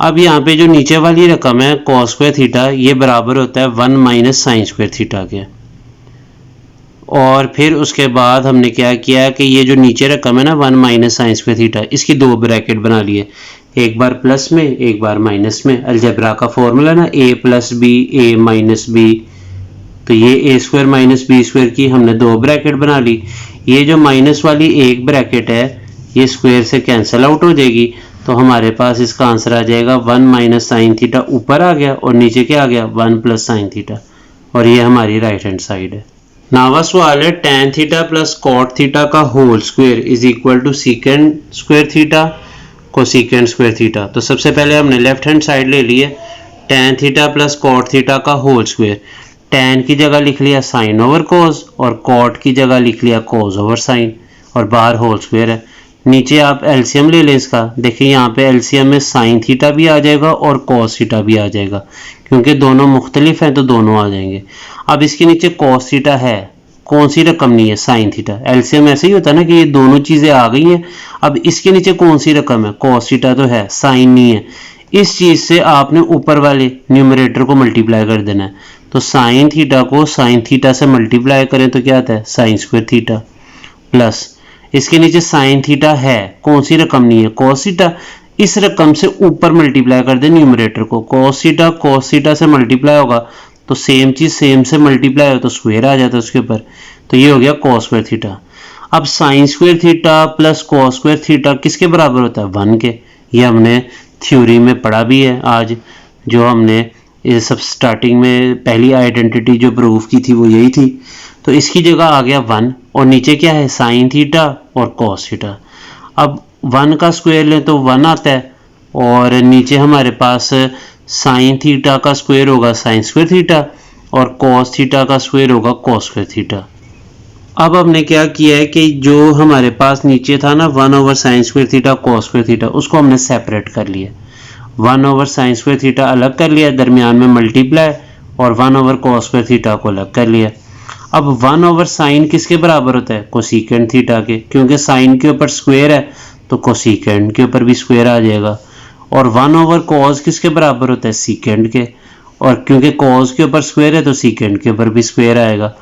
अब यहाँ पे जो नीचे वाली रकम है कॉस स्क्वायर थीटा ये बराबर होता है 1 माइनस साइन स्क्वायर थीटा के। और फिर उसके बाद हमने क्या किया कि ये जो नीचे रकम है ना 1 माइनस साइन स्क्वायर थीटा, इसकी दो ब्रैकेट बना लिए, एक बार प्लस में एक बार माइनस में। अलजेब्रा का फॉर्मूला ना a plus B a minus B, तो ये a square minus B square की हमने दो ब्रैकेट बना ली। ये जो माइनस वाली एक ब्रैकेट है ये स्क्वायर से कैंसिल आउट हो जाएगी, तो हमारे पास इसका आंसर आ जाएगा 1 माइनस साइन थीटा ऊपर आ गया और नीचे क्या आ गया 1 प्लस साइन थीटा, और ये हमारी राइट हैंड साइड है। नावा सवाल है tan theta plus cot theta का whole square is equal to secant square theta cosecant square theta. तो सबसे पहले हमने लेफ्ट हैंड साइड ले लिए tan theta plus cot theta का होल स्क्वायर। tan की जगह लिख लिया साइन ओवर कोस और कॉट की जगह लिख लिया कोस ओवर साइन और बाहर होल स्क्वायर है। नीचे आप एलसीएम ले लें इसका, देखिए यहाँ पे एलसीएम में साइन थीटा भी आ जाएगा और कॉस थीटा भी आ जाएगा, क्योंकि दोनों मुख्तलिफ हैं तो दोनों आ जाएंगे। अब इसके नीचे कॉस थीटा है, कौन सी रकम नहीं है साइन थीटा। एलसीएम ऐसे ही होता है ना कि ये दोनों चीज़ें आ गई हैं। अब इसके नीचे कौन सी रकम है, कॉस थीटा तो है, साइन नहीं है। इस चीज़ से आपने ऊपर वाले न्यूमरेटर को मल्टीप्लाई कर देना है, तो साइन थीटा को साइन थीटा से मल्टीप्लाई करें तो क्या आता है साइन स्क्वायर थीटा, प्लस इसके नीचे साइन थीटा है, कौन सी रकम नहीं है कॉस थीटा, इस रकम से ऊपर मल्टीप्लाई कर दे न्यूमरेटर को। कॉस थीटा से मल्टीप्लाई होगा तो सेम चीज सेम से मल्टीप्लाई हो तो स्क्वायर आ जाता है उसके ऊपर, तो ये हो गया कॉस स्क्वायर थीटा। अब sine square theta plus cos square theta किसके बराबर होता है 1 के। ये हमने थ्योरी में पढ़ा भी है आज, जो हमने ये सब स्टार्टिंग में पहली आइडेंटिटी जो प्रूफ की थी वो यही थी। तो इसकी जगह आ गया 1 और नीचे क्या है साइन थीटा और कॉस थीटा। अब 1 का स्क्वायर लें तो 1 आता है और नीचे हमारे पास साइन थीटा का स्क्वायर होगा साइन स्क्वायर थीटा और कॉस थीटा का स्क्वायर होगा कॉस स्क्वायर थीटा। अब हमने क्या किया है कि जो हमारे पास नीचे था ना 1 over sign square theta cos square theta, उसको हमने सेपरेट कर लिया। 1 ओवर साइन स्क्वायर थीटा अलग कर लिया, दरमियान में मल्टीप्लाई, और 1 ओवर कॉस स्क्वायर थीटा को अलग कर लिया। अब 1 ओवर साइन किसके बराबर होता है कोसीकेंड थीटा के, क्योंकि साइन के ऊपर स्क्वायर है तो कोसीकेंड के ऊपर भी स्क्वायर आ जाएगा। और 1 ओवर कॉस किसके बराबर होता है सीकेंड के, और क्योंकि कॉस के ऊपर स्क्वायर है तो सीकेंड के ऊपर भी स्क्वायर आएगा।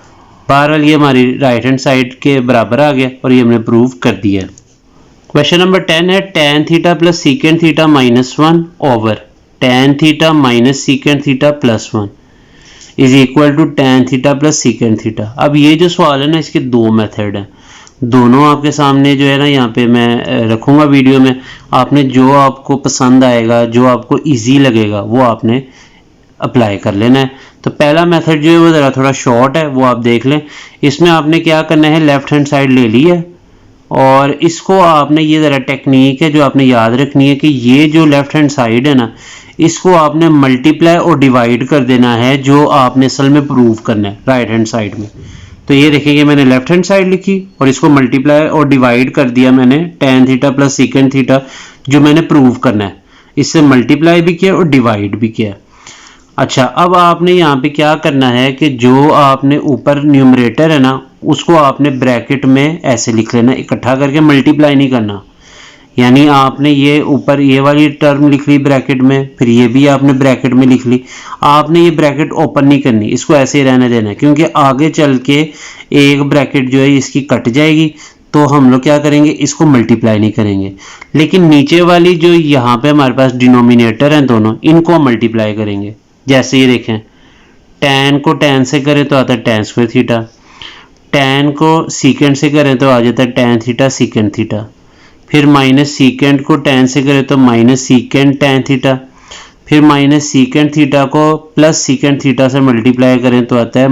बहरहाल ये हमारी राइट हैंड साइड के बराबर आ गया और ये हमने प्रूव कर दिया। क्वेश्चन नंबर 10 है tan theta plus secant theta minus 1 over tan theta minus secant theta plus 1 is equal to tan theta plus secant theta. अब ये जो सवाल है ना इसके दो मेथड हैं, दोनों आपके सामने जो है ना यहाँ पे मैं रखूँगा वीडियो में। आपने जो आपको पसंद आएगा, जो आपको इजी लगेगा वो आपने अप्लाई कर लेना है। तो पहला मेथड जो है वो ज़रा थोड़ा शॉर्ट है, वो आप देख लें। इसमें आपने क्या करना है, लेफ्ट हैंड साइड ले ली है और इसको आपने, ये ज़रा टेक्निक है जो आपने याद रखनी है कि ये जो लेफ्ट हैंड साइड है ना इसको आपने मल्टीप्लाई और डिवाइड कर देना है, जो आपने असल में प्रूव करना है राइट हैंड साइड में। तो ये देखेंगे मैंने लेफ्ट हैंड साइड लिखी और इसको मल्टीप्लाई और डिवाइड कर दिया मैंने tan theta plus secant theta, जो मैंने प्रूव करना है। इससे मल्टीप्लाई भी किया और डिवाइड भी किया। अच्छा, अब आपने यहाँ पे क्या करना है कि जो आपने ऊपर न्यूमरेटर है ना उसको आपने ब्रैकेट में ऐसे लिख लेना, इकट्ठा करके मल्टीप्लाई नहीं करना। यानी आपने ये ऊपर ये वाली टर्म लिख ली ब्रैकेट में, फिर ये भी आपने ब्रैकेट में लिख ली। आपने ये ब्रैकेट ओपन नहीं करनी, इसको ऐसे ही रहने देना है, क्योंकि आगे चल के एक ब्रैकेट जो है इसकी कट जाएगी तो हम लोग क्या करेंगे, इसको मल्टीप्लाई नहीं करेंगे। लेकिन नीचे वाली जो यहाँ पे हमारे पास डिनोमिनेटर हैं दोनों, इनको हम मल्टीप्लाई करेंगे। जैसे ये देखें, tan को tan से करें तो आता है tan स्क्वायर थीटा, tan को सीकेंड से करें तो आ जाता है tan थीटा सीकेंड थीटा, फिर माइनस सीकेंड को tan से करें तो माइनस सीकेंड tan थीटा, फिर माइनस सीकेंड थीटा को प्लस सीकेंड थीटा से मल्टीप्लाई करें तो आता है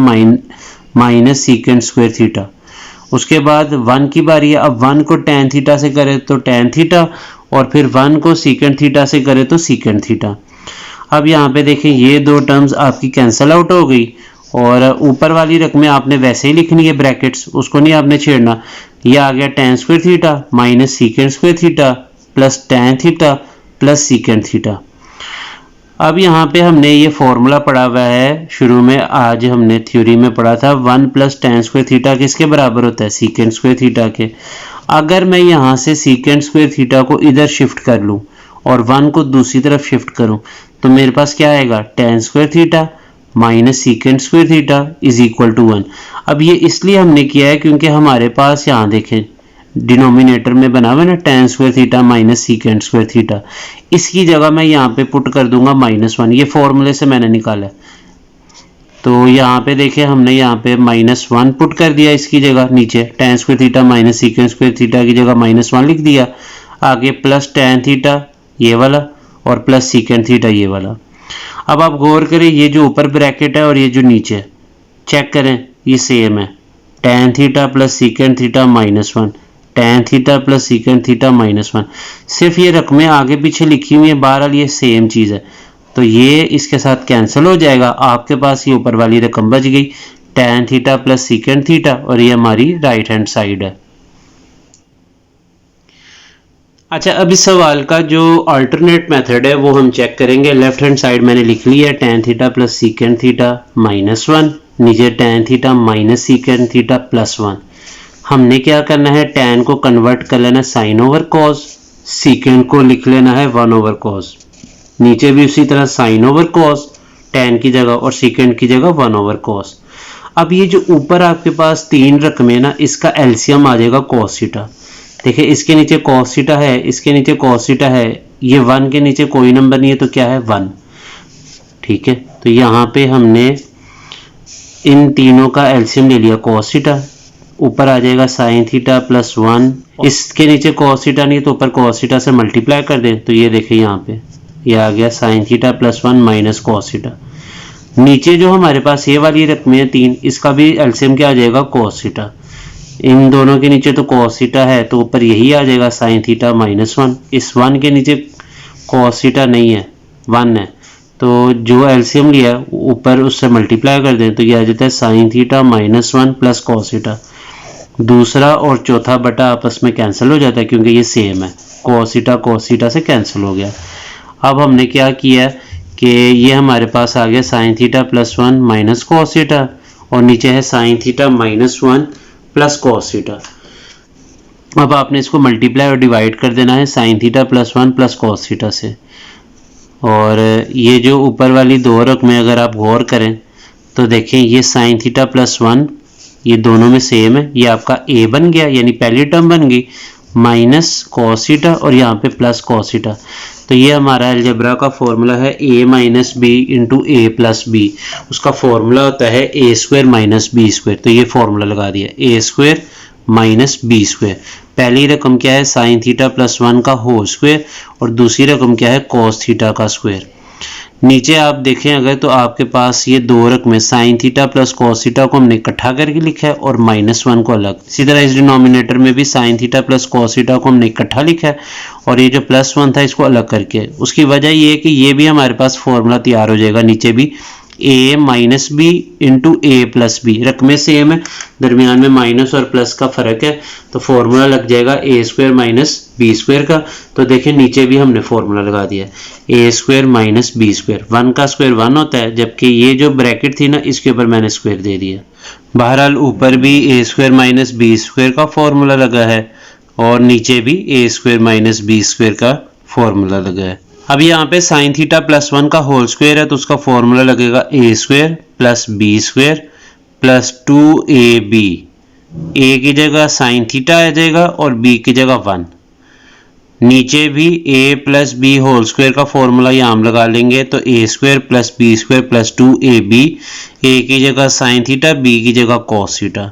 माइनस सीकेंड स्क्वायर थीटा। उसके बाद 1 की बारी है। अब 1 को tan थीटा से करें तो tan थीटा, और फिर 1 को सीकेंड थीटा से करें तो सीकेंड थीटा। अब यहाँ पे देखें ये दो टर्म्स आपकी कैंसिल आउट हो गई और ऊपर वाली रकमें आपने वैसे ही लिखनी है ब्रैकेट्स, उसको नहीं आपने छेड़ना। ये आ गया tan square theta minus secant square theta plus tan theta plus secant theta. अब यहाँ पे हमने ये फॉर्मूला पढ़ा हुआ है शुरू में, आज हमने थ्योरी में पढ़ा था 1 प्लस tan स्क्वायर थीटा किसके बराबर होता है, सीकेंड स्क्वायर थीटा के। अगर मैं यहाँ से सीकेंड स्क्वायर थीटा को इधर शिफ्ट कर लूँ और 1 को दूसरी तरफ शिफ्ट करूँ तो मेरे पास क्या आएगा, tan square theta minus secant square theta is equal to 1। अब ये इसलिए हमने किया है क्योंकि हमारे पास यहाँ देखें डिनोमिनेटर में बना हुआ ना tan square theta minus secant square theta, इसकी जगह मैं यहाँ पे पुट कर दूंगा -1, ये फॉर्मूले से मैंने निकाला है। तो यहाँ पे देखें हमने यहाँ पे -1 पुट कर दिया इसकी जगह, नीचे tan square theta minus secant square theta की जगह -1 लिख दिया, आगे प्लस tan थीटा ये वाला और प्लस सीकेंड थीटा ये वाला। अब आप गौर करें ये जो ऊपर ब्रैकेट है और ये जो नीचे, चेक करें ये सेम है, tan theta plus secant theta -1, tan theta plus secant theta -1, सिर्फ ये रकमें आगे पीछे लिखी हुई है, बहरहाल ये सेम चीज़ है। तो ये इसके साथ कैंसिल हो जाएगा, आपके पास ये ऊपर वाली रकम बच गई tan theta plus secant theta और ये हमारी राइट हैंड साइड है। अच्छा, अब इस सवाल का जो अल्टरनेट मेथड है वो हम चेक करेंगे। लेफ्ट हैंड साइड मैंने लिख ली है tan theta plus secant theta -1, नीचे tan theta minus secant theta +1। हमने क्या करना है, tan को कन्वर्ट कर लेना साइन ओवर कॉस, सीकेंड को लिख लेना है 1 ओवर कॉस, नीचे भी उसी तरह साइन ओवर कॉस tan की जगह और सीकेंड की जगह 1 ओवर कॉस। अब ये जो ऊपर आपके पास 3 रकमें ना, इसका एलसीएम आ जाएगा cos थीटा। देखिए इसके नीचे cos थीटा है, इसके नीचे cos थीटा है, ये 1 के नीचे कोई नंबर नहीं है तो क्या है 1, ठीक है। तो यहाँ पे हमने इन तीनों का एलसीएम ले लिया cos थीटा, ऊपर आ जाएगा साइन थीटा +1, इसके नीचे cos थीटा नहीं है तो ऊपर cos थीटा से मल्टीप्लाई कर दें तो ये देखिए यहाँ पे ये आ गया sign theta +1 minus cos theta. नीचे जो हमारे पास ये वाली रकमें हैं 3, इसका भी एलसीएम क्या आ जाएगा cos थीटा, इन दोनों के नीचे तो cos थीटा है तो ऊपर यही आ जाएगा साइन थीटा -1, इस 1 के नीचे cos थीटा नहीं है 1 है, तो जो एलसीएम लिया ऊपर उससे मल्टीप्लाई कर दें तो ये आ जाता है sign theta -1 plus cos theta. दूसरा और चौथा बटा आपस में कैंसिल हो जाता है क्योंकि ये सेम है, cos थीटा से कैंसिल हो गया। अब हमने क्या किया कि ये हमारे पास आ गया sign theta +1 minus cos theta और नीचे है sign theta -1 plus cos theta. अब आपने इसको मल्टीप्लाई और डिवाइड कर देना है sign theta +1 plus cos theta से। और ये जो ऊपर वाली दो रकमें अगर आप गौर करें तो देखें ये साइन थीटा +1 ये दोनों में सेम है, ये आपका a बन गया यानी पहली टर्म बन गई माइनस cos थीटा और यहाँ पे प्लस cos थीटा। तो ये हमारा अलजेब्रा का फॉर्मूला है a minus B into A plus B, उसका फॉर्मूला होता है a square minus B square. तो ये फॉर्मूला लगा दिया a square minus B square. पहली रकम क्या है साइन थीटा +1 का होल स्क्वायर और दूसरी रकम क्या है cos थीटा का स्क्वायर। नीचे आप देखें अगर तो आपके पास ये दो रकमें sine theta plus cos theta को हमने इकट्ठा करके लिखा है और -1 को अलग। इसी तरह इस डिनोमिनेटर में भी sign theta plus cos theta को हमने इकट्ठा लिखा है और ये जो +1 था इसको अलग करके। उसकी वजह ये है कि ये भी हमारे पास फॉर्मूला तैयार हो जाएगा, नीचे भी a minus B into A plus b, रकमें सेम है दरमियान में माइनस और प्लस का फर्क है तो फॉर्मूला लग जाएगा a square minus B square का। तो देखें नीचे भी हमने फॉर्मूला लगा दिया a square minus B square, 1 का स्क्वायर 1 होता है जबकि ये जो ब्रैकेट थी ना इसके ऊपर मैंने स्क्वायर दे दिया। बहरहाल ऊपर भी a square minus B square का फॉर्मूला लगा है और नीचे भी a square minus B square का फॉर्मूला लगा है। अब यहाँ पे साइन थीटा +1 का होल स्क्वायर है तो उसका फॉर्मूला लगेगा a square plus B square plus 2ab, a की जगह साइन थीटा आ जाएगा और b की जगह 1। नीचे भी a plus B whole square का फॉर्मूला यहाँ हम लगा लेंगे तो a square plus B square plus 2ab, a की जगह साइन थीटा b की जगह cos थीटा।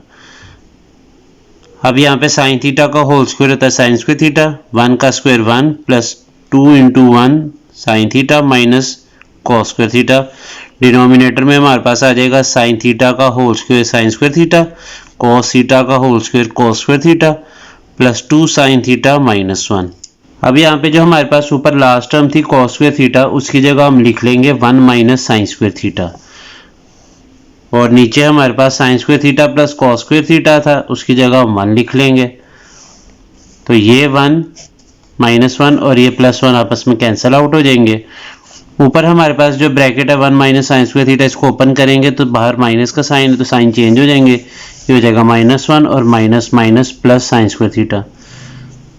अब यहाँ पे साइन थीटा का होल स्क्वायर होता है साइन स्क्वायर थीटा, 1 का square 1 plus 2 into 1 sine theta minus cos square theta. Denominator में हमारे पास आ जाएगा साइन थीटा का whole square sine square theta, cos theta का whole square cos square theta plus 2 sine theta -1। अब यहाँ पे जो हमारे पास ऊपर लास्ट टर्म थी cos स्क्वायर थीटा उसकी जगह हम लिख लेंगे 1 माइनस साइन स्क्वायर थीटा। और नीचे हमारे पास sine square theta plus cos square theta था, उसकी जगह हम 1 लिख लेंगे। तो ये 1 -1 और ये +1 आपस में कैंसिल आउट हो जाएंगे। ऊपर हमारे पास जो ब्रैकेट है 1 माइनस साइन स्क्वायर थीटा, इसको ओपन करेंगे तो बाहर माइनस का साइन है तो साइन चेंज हो जाएंगे, ये हो जाएगा -1 और minus minus plus sine square theta.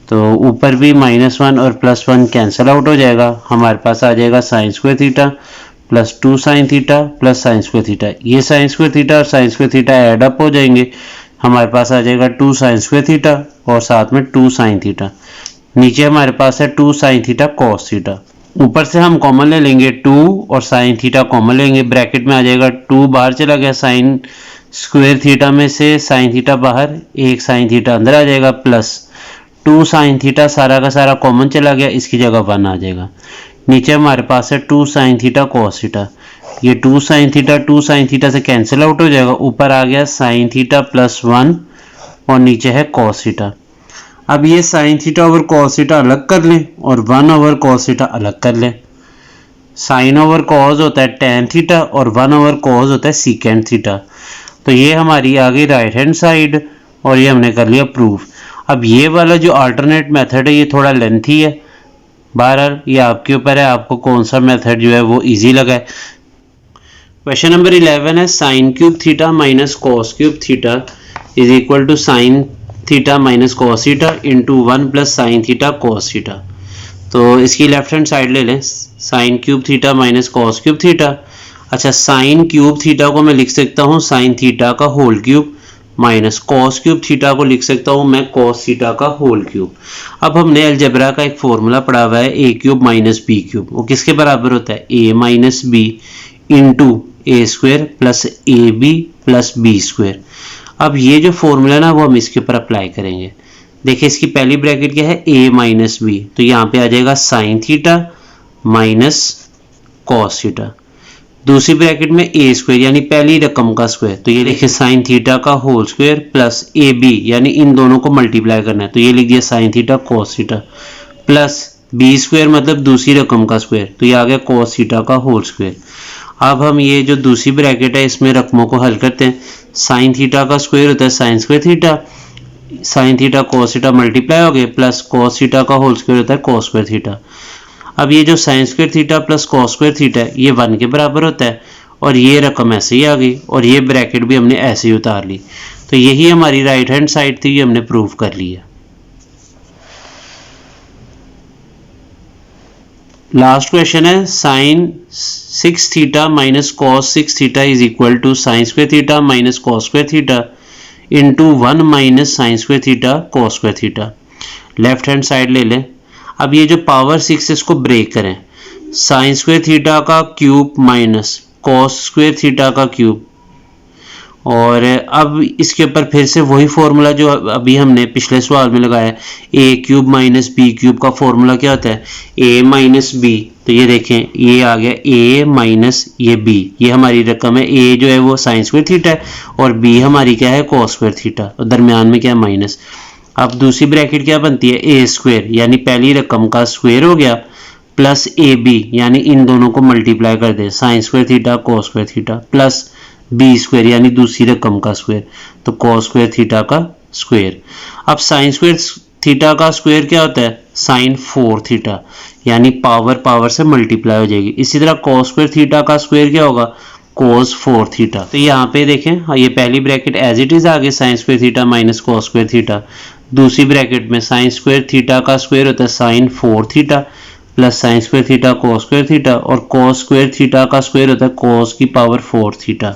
तो ऊपर भी -1 और +1 कैंसिल आउट हो जाएगा, हमारे पास आ जाएगा sine square theta plus 2 sine theta plus sine square theta. ये साइन स्क्वायर थीटा और sign square theta add up हो जाएंगे, हमारे पास आ जाएगा 2 साइन स्क्वायर थीटा और साथ में 2 साइन थीटा। नीचे हमारे पास है 2 साइन थीटा कॉस थीटा। ऊपर से हम कॉमन ले लेंगे 2 और साइन थीटा कॉमन लेंगे, ब्रैकेट में आ जाएगा 2 बाहर चला गया, साइन स्क्वायर थीटा में से साइन थीटा बाहर, एक साइन थीटा अंदर आ जाएगा, प्लस 2 साइन थीटा सारा का सारा कॉमन चला गया, इसकी जगह 1 आ जाएगा। नीचे हमारे पास है 2 साइन थीटा कॉस थीटा, ये 2 साइन थीटा से कैंसिल आउट हो जाएगा, ऊपर आ गया साइन थीटा प्लस 1 और नीचे है कॉस थीटा। अब ये sine theta over cos theta अलग कर लें और 1 ओवर कॉस थीटा अलग कर लें। साइन ओवर कॉस होता है टेन थीटा और 1 ओवर कॉस होता है सीकेंड थीटा। तो ये हमारी आ गई राइट हैंड साइड और ये हमने कर लिया प्रूफ। अब ये वाला जो अल्टरनेट मेथड है ये थोड़ा लेंथी है, बहरहाल ये आपके ऊपर है, आपको कौन सा मेथड जो है वो इजी लगा है। क्वेश्चन नंबर 11 है sine cube theta minus cos cube theta is equal to sine theta minus cos theta into 1 plus sine theta cos theta. तो इसकी लेफ्ट हैंड साइड ले लें, sine cube theta minus cos cube theta. अच्छा, sine cube theta को मैं लिख सकता हूँ साइन थीटा का whole cube minus cos cube theta को लिख सकता हूँ मैं कॉस थीटा का होल क्यूब। अब हमने अलजेब्रा का एक फॉर्मूला पढ़ा हुआ है a cube minus b cube, वो किसके बराबर होता है a minus B into a square plus A b plus B square. अब ये जो फॉर्मूला है ना वो हम इसके ऊपर अप्लाई करेंगे। देखिए इसकी पहली ब्रैकेट क्या है a माइनस बी, तो यहाँ पे आ जाएगा sine theta minus cos theta. दूसरी ब्रैकेट में a स्क्वायर यानी पहली रकम का स्क्वायर, तो ये लिखे साइन थीटा का होल स्क्वायर प्लस ए बी यानी इन दोनों को मल्टीप्लाई करना है, तो ये लिख दिया sine theta cos theta plus B square मतलब दूसरी रकम का स्क्वायर, तो ये आ गया कॉस थीटा का होल स्क्वायर। अब हम ये जो दूसरी ब्रैकेट है इसमें रकमों को हल करते हैं। साइन थीटा का स्क्वायर होता है sine square theta, sign theta cos theta multiply हो गए प्लस कॉस थीटा का होल स्क्वायर होता है कॉस स्क्वायर थीटा। अब ये जो sign square theta plus cos square theta है ये 1 के बराबर होता है और ये रकम ऐसे ही आ गई और ये ब्रैकेट भी हमने ऐसे ही उतार ली। तो यही हमारी राइट हैंड साइड थी, ये हमने प्रूव कर लिया। लास्ट क्वेश्चन है sine 6 theta minus cos 6 theta is equal to sine square theta minus cos square theta into 1 minus sine square theta cos square theta. Left hand side ले लें। अब ये जो पावर 6 इसको ब्रेक करें, साइन स्क्वायर थीटा का cube minus cos square theta का cube, और अब इसके ऊपर फिर से वही फॉर्मूला जो अभी हमने पिछले सवाल में लगाया, ए क्यूब माइनस बी क्यूब का फॉर्मूला क्या होता है ए माइनस बी। तो ये देखें ये आ गया ए माइनस ये बी, ये हमारी रकम है। ए जो है वो साइन स्क्वायर थीटा है और बी हमारी क्या है कॉस स्क्वायर थीटा, और दरमियान में क्या है माइनस। अब दूसरी ब्रैकेट क्या बनती है ए स्क्वायर यानी पहली रकम का स्क्वायर हो गया प्लस ए बी यानी इन दोनों को मल्टीप्लाई कर दे sine square theta cos square theta plus B square यानी दूसरी रकम का स्क्वायर, तो कॉस स्क्वायर थीटा का स्क्वायर। अब साइन स्क्वायर थीटा का स्क्वायर क्या होता है साइन 4 थीटा यानी पावर से मल्टीप्लाई हो जाएगी। इसी तरह कॉस स्क्वायर थीटा का स्क्वायर क्या होगा cos 4 थीटा। तो यहाँ पे देखें ये पहली ब्रैकेट एज इट इज आ गई sine square theta minus cos square theta. दूसरी ब्रैकेट में साइन स्क्वायर थीटा का स्क्वायर होता है sine 4 theta plus sine square theta cos square theta, और कॉस स्क्वायर थीटा का स्क्वायर होता है कॉस की पावर 4 थीटा।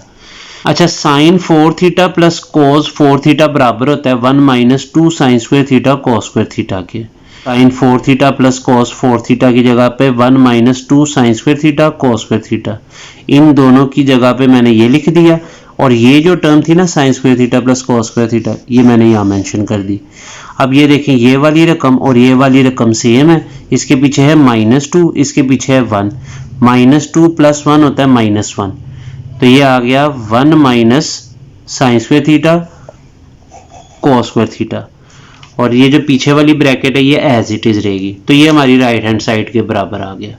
अच्छा, sine 4 theta plus cos 4 theta बराबर होता है 1 minus 2 sine square theta cos square theta के। Sine 4 theta plus cos 4 theta की जगह पे 1 minus 2 sine square theta cos square theta, इन दोनों की जगह पे मैंने ये लिख दिया, और ये जो टर्म थी ना sign square theta plus cos square theta ये मैंने यहाँ मेंशन कर दी। अब ये देखें ये वाली रकम और ये वाली रकम सेम है, इसके पीछे है -2 इसके पीछे है 1, -2 प्लस 1 होता है -1, तो ये आ गया 1 minus sine square theta cos square theta, और ये जो पीछे वाली ब्रैकेट है ये एज इट इज रहेगी। तो ये हमारी राइट हैंड साइड के बराबर आ गया।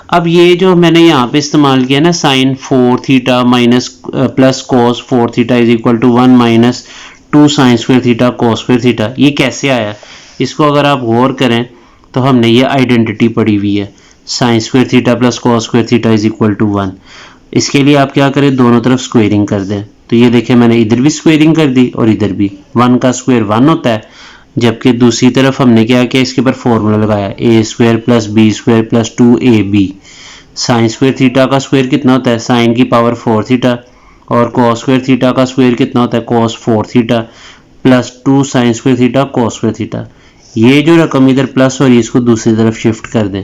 अब ये जो मैंने यहाँ पे इस्तेमाल किया ना sine 4 theta minus plus cos 4 theta is equal to 1 minus 2 sine square theta cos square theta, ये कैसे आया? इसको अगर आप गौर करें तो हमने ये आइडेंटिटी पढ़ी हुई है, sine square theta plus cos square theta is equal to 1। इसके लिए आप क्या करें, दोनों तरफ स्क्वेयरिंग कर दें। तो ये देखें मैंने इधर भी स्क्वेयरिंग कर दी और इधर भी, 1 का स्क्वायर 1 होता है, जबकि दूसरी तरफ हमने क्या किया, इसके ऊपर फॉर्मूला लगाया a square plus B square plus 2ab। Sine square theta का स्क्वायर कितना होता है, साइन की पावर 4 थीटा, और कॉस स्क्वायर थीटा का स्क्वायर कितना होता है, cos 4 theta plus 2 sine square theta cos square theta. ये जो रकम इधर प्लस हो रही है इसको दूसरी तरफ शिफ्ट कर दें,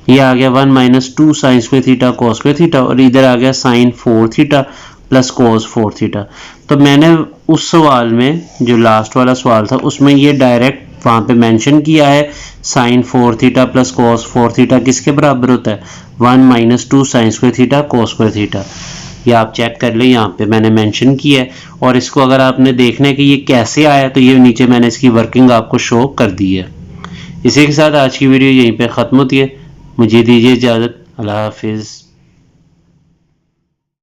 ये आ गया 1 minus 2 sine square theta cos square theta, और इधर आ गया sine 4 theta plus cos 4 theta. तो मैंने उस सवाल में जो लास्ट वाला सवाल था उसमें ये डायरेक्ट वहाँ पे मेंशन किया है, sine 4 theta plus cos 4 theta किसके बराबर होता है, 1 minus 2 sine square theta cos square theta. ये आप चेक कर लें, यहाँ पे मैंने मेंशन किया है। और इसको अगर आपने देखना है कि ये कैसे आया तो ये नीचे मैंने इसकी वर्किंग आपको शो कर दी है। इसी के साथ आज की वीडियो यहीं पे ख़त्म होती है, मुझे दीजिए इजाज़त, अल्लाह हाफिज़।